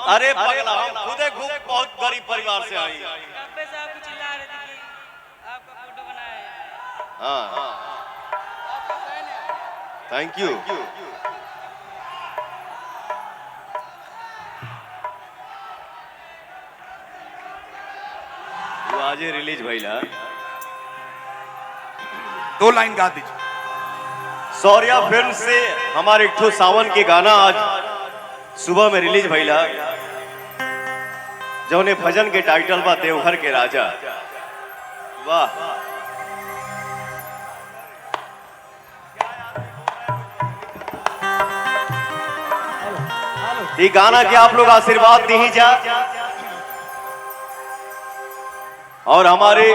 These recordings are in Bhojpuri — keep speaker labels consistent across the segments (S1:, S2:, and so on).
S1: अरे पगला हम खुदे खूब बहुत गरीब परिवार से आई।
S2: कब्बे से आपको चिल्ला रहे थे कि आपका फोटो बनाया है।
S1: हाँ
S2: आपका फैन है।
S1: Thank you. वो आज रिलीज भइला,
S3: 2 लाइन गा दीजिए।
S1: सौर्या फिल्म से हमारे एक ठो सावन के गाना आज सुबह में रिलीज भइला, जौने भजन के टाइटल बा देवघर के राजा। वाह, ये गाना के आप लोग आशीर्वाद दी जा। और हमारे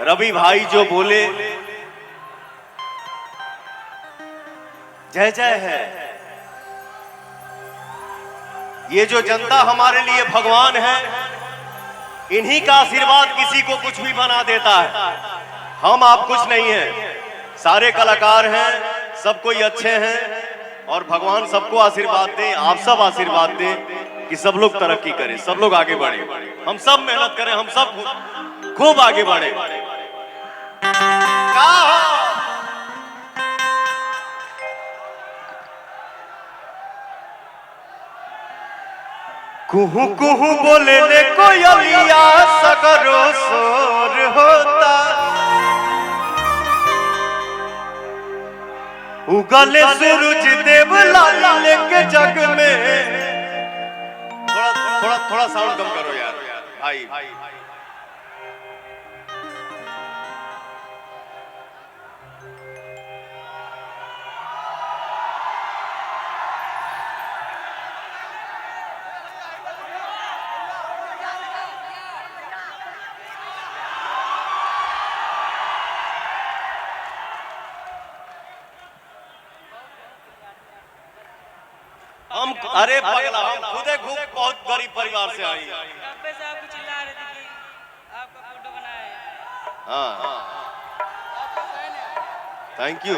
S1: रवि भाई जो बोले जय जय है। ये जो जनता हमारे लिए भगवान है, इन्हीं का आशीर्वाद किसी को कुछ भी बना देता है। हम आप कुछ नहीं हैं, सारे कलाकार हैं, सब कोई अच्छे हैं और भगवान सबको आशीर्वाद दे। आप सब आशीर्वाद दे कि सब लोग तरक्की करें, सब लोग आगे बढ़े, हम सब मेहनत करें, हम सब खूब आगे बढ़े। कुहू कुहू बोले ले कोयलिया, सगरो शोर होता। उगले सूरज देव लाल लेके जग में। थोड़ा साउंड कम करो यार भाई। हम अरे पगला हम खुदे खूब बहुत गरीब परिवार से आई।
S2: कब्बे से आपको चिल्ला रहे थे कि आपका फोटो बनाया है।
S1: हाँ
S2: आपका फैन है।
S1: Thank you.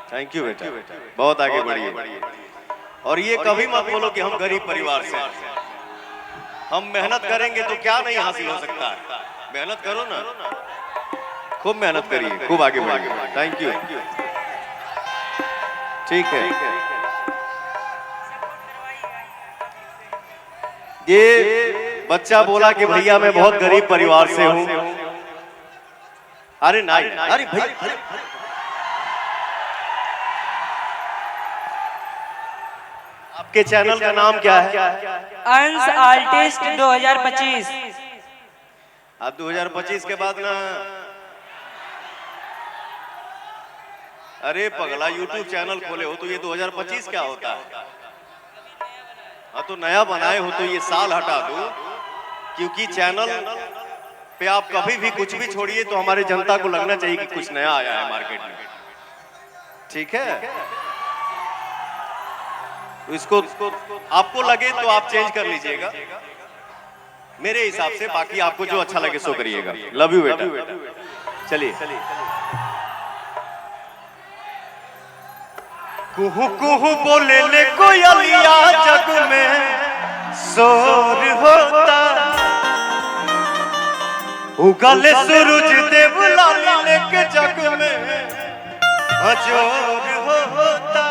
S1: थैंक यू बेटा, बहुत आगे बढ़िए। और ये कभी मत बोलो कि हम गरीब परिवार से हैं। हम मेहनत करेंगे तो क्या नहीं हासिल हो सकता है। मेहनत करो ना, खूब मेहनत करिए, खूब आगे बढ़िए। Thank you. ठीक है, ये बच्चा बोला कि भैया मैं बहुत गरीब परिवार से हूँ। अरे नहीं, अरे भाई आपके चैनल का नाम क्या है?
S2: अंश आर्टिस्ट 2025।
S1: अब 2025 के बाद ना, अरे पगला यूट्यूब चैनल खोले हो तो ये 2025 क्या होता है? हाँ तो नया बनाए हो तो ये साल हटा दो, क्योंकि चैनल पे आप कभी भी कुछ भी छोड़िए तो हमारे जनता को लगना चाहिए कि कुछ नया आया है मार्केट में। ठीक है, तो इसको आपको लगे तो आप चेंज कर लीजिएगा मेरे हिसाब से, बाकी आपको जो अच्छा लगे सो करिएगा। लव यू बेटा। चलिए। कुहू कुहू बोले ले कोयलिया, जग में शोर होता। उगले सूरज देव लाल लेके जग में अजोर होता।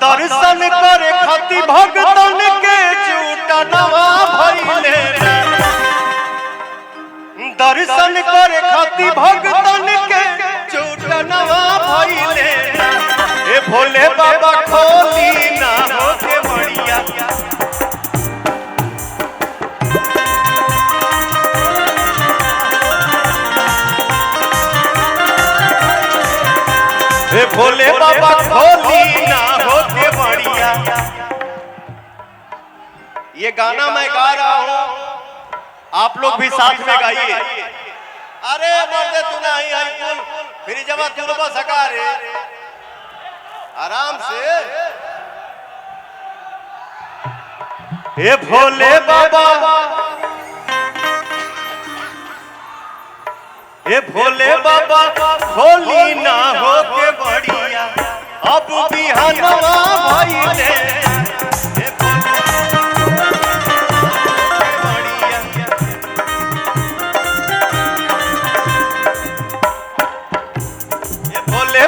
S1: दर्शन करे खातिर भगतन के झूठा नवा भइले। दर्शन करे खातिर भगतन के झूठा नवा भइले। ए भोले बाबा खोली ना होके बढ़िया। ए भोले बाबा खोली ना होके बढ़िया। ये गाना मैं गा रहा हूं, आप लोग भी साथ में गाइए। अरे मर्दे तू नहीं आई कुल फिर जब तू बस सका रे आराम से। ए भोले बाबा, ए भोले बाबा होली ना हो के बढ़िया अब बिहानवा भइले।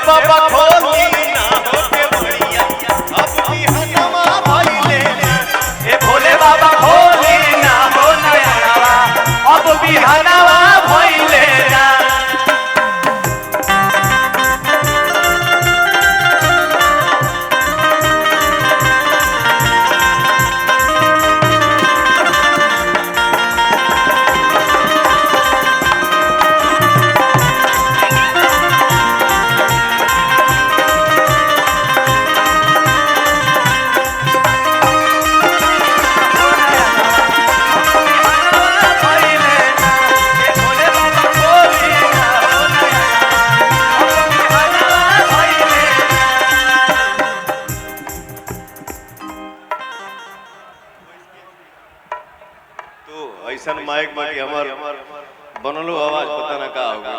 S1: बाबा होली ना हो के बढ़िया अब बिहानवा भइले।
S3: ए भोले बाबा होली ना हो नयनवा अब बिहानवा भइले ना।
S1: ऐसा माइक बाकी हमार बनलो आवाज पता ना का होगा।